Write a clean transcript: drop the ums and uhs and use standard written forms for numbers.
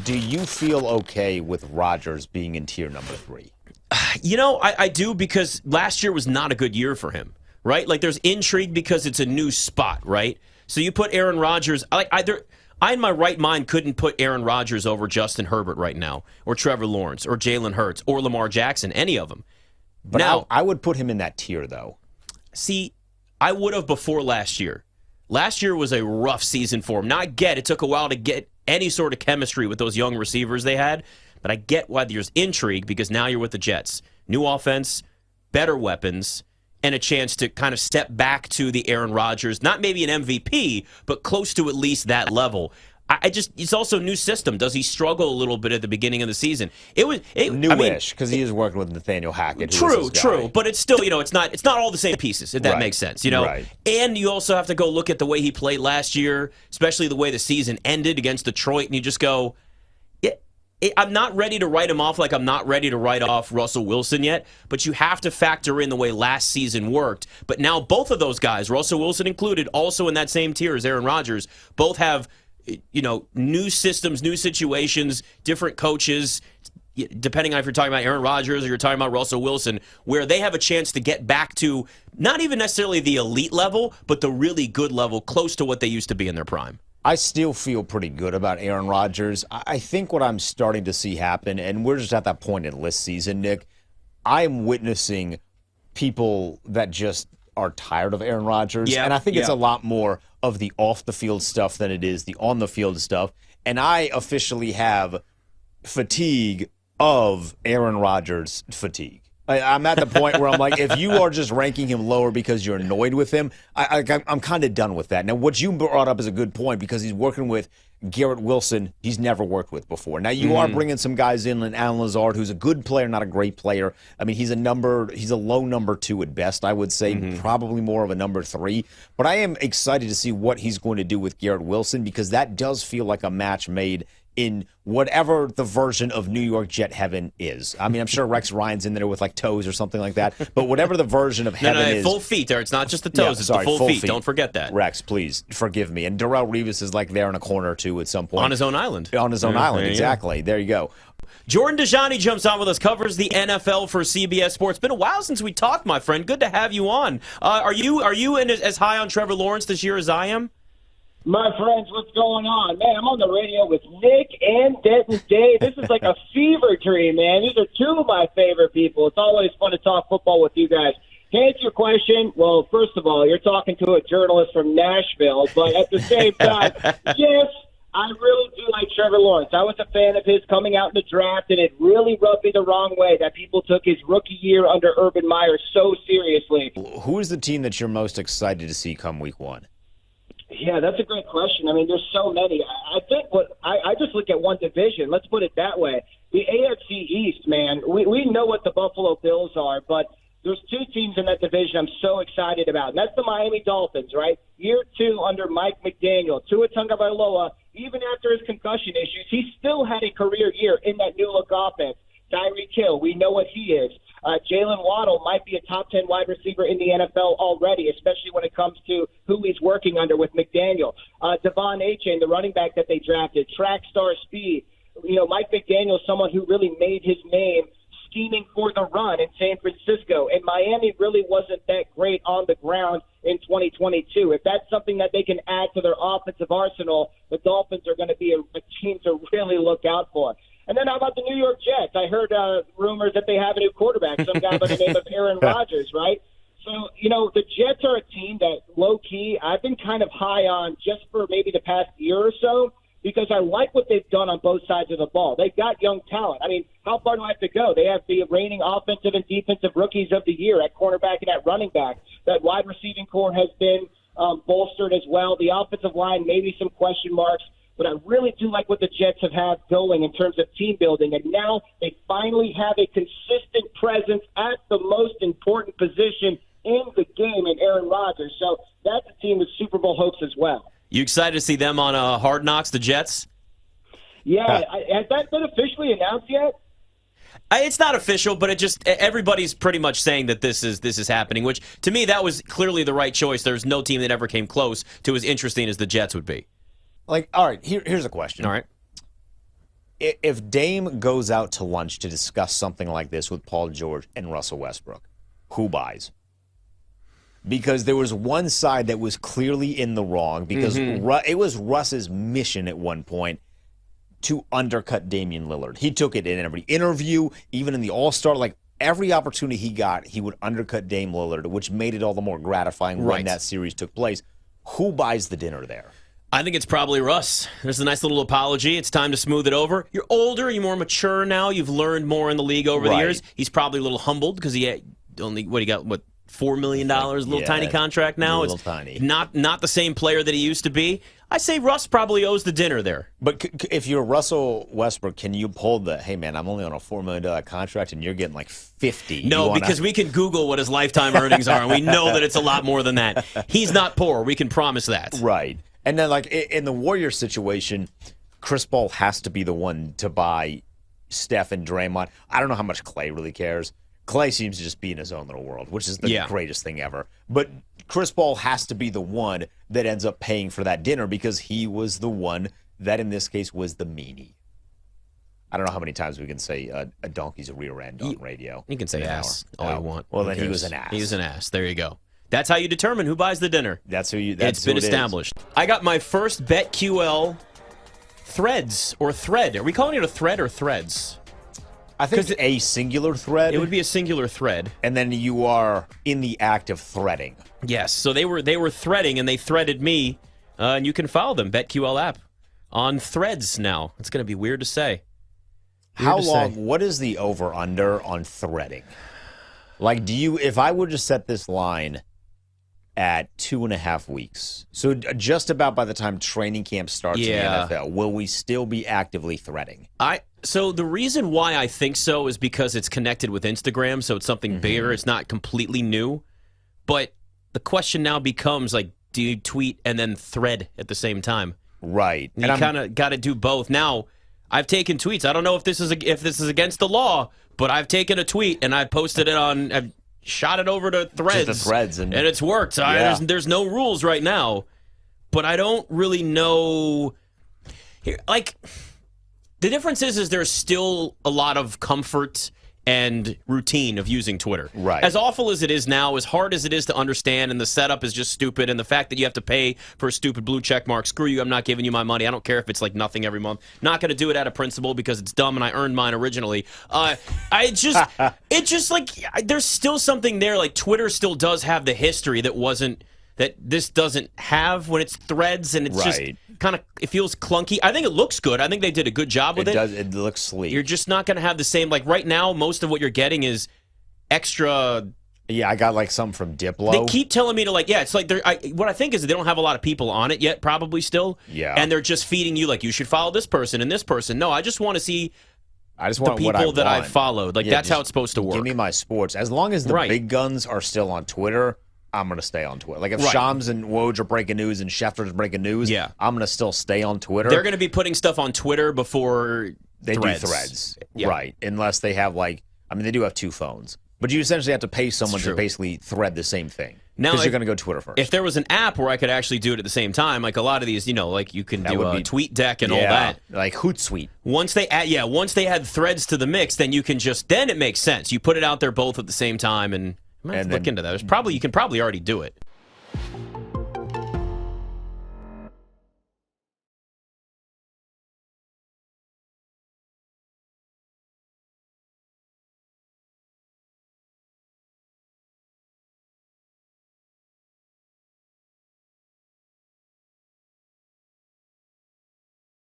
do you feel okay with Rodgers being in tier number 3? I do, because last year was not a good year for him, right? Like, there's intrigue because it's a new spot, right? So you put Aaron Rodgers, I in my right mind couldn't put Aaron Rodgers over Justin Herbert right now, or Trevor Lawrence, or Jalen Hurts, or Lamar Jackson, any of them. But now, I would put him in that tier, though. See, I would have before last year. Last year was a rough season for him. Now, I get it took a while to get any sort of chemistry with those young receivers they had, but I get why there's intrigue, because now you're with the Jets. New offense, better weapons, and a chance to kind of step back to the Aaron Rodgers, not maybe an MVP, but close to at least that level. It's also a new system. Does he struggle a little bit at the beginning of the season? Newish, because he is working with Nathaniel Hackett. True, but it's still, it's not all the same pieces, if that makes sense, Right. And you also have to go look at the way he played last year, especially the way the season ended against Detroit, and you just go, I'm not ready to write him off like I'm not ready to write off Russell Wilson yet, but you have to factor in the way last season worked. But now both of those guys, Russell Wilson included, also in that same tier as Aaron Rodgers, both have new systems, new situations, different coaches, depending on if you're talking about Aaron Rodgers or you're talking about Russell Wilson, where they have a chance to get back to not even necessarily the elite level, but the really good level, close to what they used to be in their prime. I still feel pretty good about Aaron Rodgers. I think what I'm starting to see happen, and we're just at that point in list season, Nick, I am witnessing people that just are tired of Aaron Rodgers. And I think it's a lot more of the off-the-field stuff than it is the on-the-field stuff. And I officially have fatigue of Aaron Rodgers fatigue. I'm at the point where I'm like, if you are just ranking him lower because you're annoyed with him, I'm kind of done with that. Now, what you brought up is a good point, because he's working with Garrett Wilson he's never worked with before. Now, you are bringing some guys in, like Alan Lazard, who's a good player, not a great player. I mean, he's a low number 2 at best, I would say, probably more of a number 3. But I am excited to see what he's going to do with Garrett Wilson, because that does feel like a match made in whatever the version of New York Jet heaven is. I mean, I'm sure Rex Ryan's in there with like toes or something like that, but whatever the version of heaven is. Full feet there. It's not just the toes, it's the full feet. Don't forget that. Rex, please forgive me. And Darrelle Revis is like there in a corner too at some point. On his own island. On his own island, exactly. There you go. Jordan Dajani jumps on with us, covers the NFL for CBS Sports. Been a while since we talked, my friend. Good to have you on. Are you as high on Trevor Lawrence this year as I am? My friends, what's going on? Man, I'm on the radio with Nick and Denton Day. This is like a fever dream, man. These are two of my favorite people. It's always fun to talk football with you guys. To answer your question, well, first of all, you're talking to a journalist from Nashville, but at the same time, yes, I really do like Trevor Lawrence. I was a fan of his coming out in the draft, and it really rubbed me the wrong way that people took his rookie year under Urban Meyer so seriously. Who is the team that you're most excited to see come week 1? Yeah, that's a great question. I mean, there's so many. I think I just look at one division. Let's put it that way. The AFC East, man, we know what the Buffalo Bills are, but there's 2 teams in that division I'm so excited about. And that's the Miami Dolphins, right? Year 2 under Mike McDaniel. Tua Tagovailoa, even after his concussion issues, he still had a career year in that new-look offense. Tyreek Hill, we know what he is. Jalen Waddle might be a top 10 wide receiver in the NFL already, especially when it comes to who he's working under with McDaniel. Devon Achane, the running back that they drafted, track star speed. Mike McDaniel is someone who really made his name scheming for the run in San Francisco. And Miami really wasn't that great on the ground in 2022. If that's something that they can add to their offensive arsenal, the Dolphins are going to be a team to really look out for. And then how about the New York Jets? I heard rumors that they have a new quarterback, some guy by the name of Aaron Rodgers, right? So, the Jets are a team that, low-key, I've been kind of high on just for maybe the past year or so, because I like what they've done on both sides of the ball. They've got young talent. I mean, how far do I have to go? They have the reigning offensive and defensive rookies of the year at cornerback and at running back. That wide receiving core has been bolstered as well. The offensive line, maybe some question marks. But I really do like what the Jets have had going in terms of team building. And now they finally have a consistent presence at the most important position in the game in Aaron Rodgers. So that's a team with Super Bowl hopes as well. You excited to see them on Hard Knocks, the Jets? Yeah. Has that been officially announced yet? It's not official, but everybody's pretty much saying that this is happening, which to me that was clearly the right choice. There's no team that ever came close to as interesting as the Jets would be. All right, here's a question. All right. if Dame goes out to lunch to discuss something like this with Paul George and Russell Westbrook, who buys? Because there was one side that was clearly in the wrong because it was Russ's mission at one point to undercut Damian Lillard. He took it in every interview, even in the All-Star. Like, every opportunity he got, he would undercut Dame Lillard, which made it all the more gratifying when that series took place. Who buys the dinner there? I think it's probably Russ. There's a nice little apology. It's time to smooth it over. You're older. You're more mature now. You've learned more in the league over the years. He's probably a little humbled because he had only, he got, $4 million, little tiny contract now. Little tiny. Not the same player that he used to be. I say Russ probably owes the dinner there. But if you're Russell Westbrook, can you pull the, hey, man, I'm only on a $4 million contract and you're getting like 50? No, because we can Google what his lifetime earnings are, and we know that it's a lot more than that. He's not poor. We can promise that. Right. And then, like, in the Warriors situation, Chris Paul has to be the one to buy Steph and Draymond. I don't know how much Klay really cares. Klay seems to just be in his own little world, which is the greatest thing ever. But Chris Paul has to be the one that ends up paying for that dinner because he was the one that, in this case, was the meanie. I don't know how many times we can say a donkey's a rear end on radio. You can say ass all you want. Well, then he was an ass. He was an ass. There you go. That's how you determine who buys the dinner. It's been established. I got my first BetQL threads or thread. Are we calling it a thread or threads? I think it's a singular thread. It would be a singular thread. And then you are in the act of threading. Yes. So they were threading, and they threaded me. And you can follow them, BetQL app, on threads now. It's going to be weird to say. How long? What is the over-under on threading? Like, if I were to set this line at 2.5 weeks, so just about by the time training camp starts in the NFL, will we still be actively threading? So the reason why I think so is because it's connected with Instagram, so it's something bigger. It's not completely new. But the question now becomes, like, do you tweet and then thread at the same time? Right. And you kind of got to do both. Now, I've taken tweets. I don't know if this is against the law, but I've taken a tweet and I've posted it on. I've shot it over to Threads. And it's worked. There's no rules right now, but I don't really know. Like, the difference is there's still a lot of comfort and routine of using Twitter. Right. As awful as it is now, as hard as it is to understand, and the setup is just stupid, and the fact that you have to pay for a stupid blue check mark, screw you, I'm not giving you my money. I don't care if it's like nothing every month. Not going to do it out of principle because it's dumb and I earned mine originally. It just like, there's still something there. Like, Twitter still does have the history that this doesn't have when it's Threads, and it's just kind of, it feels clunky. I think it looks good. I think they did a good job with it. It looks sleek. You're just not going to have the same, like right now, most of what you're getting is extra. Yeah, I got like some from Diplo. They keep telling me to it's like, what I think is that they don't have a lot of people on it yet, probably still. Yeah. And they're just feeding you, like, you should follow this person and this person. No, I just want to see the people that I've followed. Like, that's how it's supposed to work. Give me my sports. As long as the big guns are still on Twitter, I'm going to stay on Twitter. Like, if Shams and Woj are breaking news and Schefter's breaking news, I'm going to still stay on Twitter. They're going to be putting stuff on Twitter before they do Threads. Yeah. Right. Unless they have, like, I mean, they do have two phones. But you essentially have to pay someone to basically thread the same thing. Because you're going to go Twitter first. If there was an app where I could actually do it at the same time, like a lot of these, like you can do a tweet deck and all that. Like Hootsuite. Once they add Threads to the mix, then you can then it makes sense. You put it out there both at the same time, and look into that. You can probably already do it.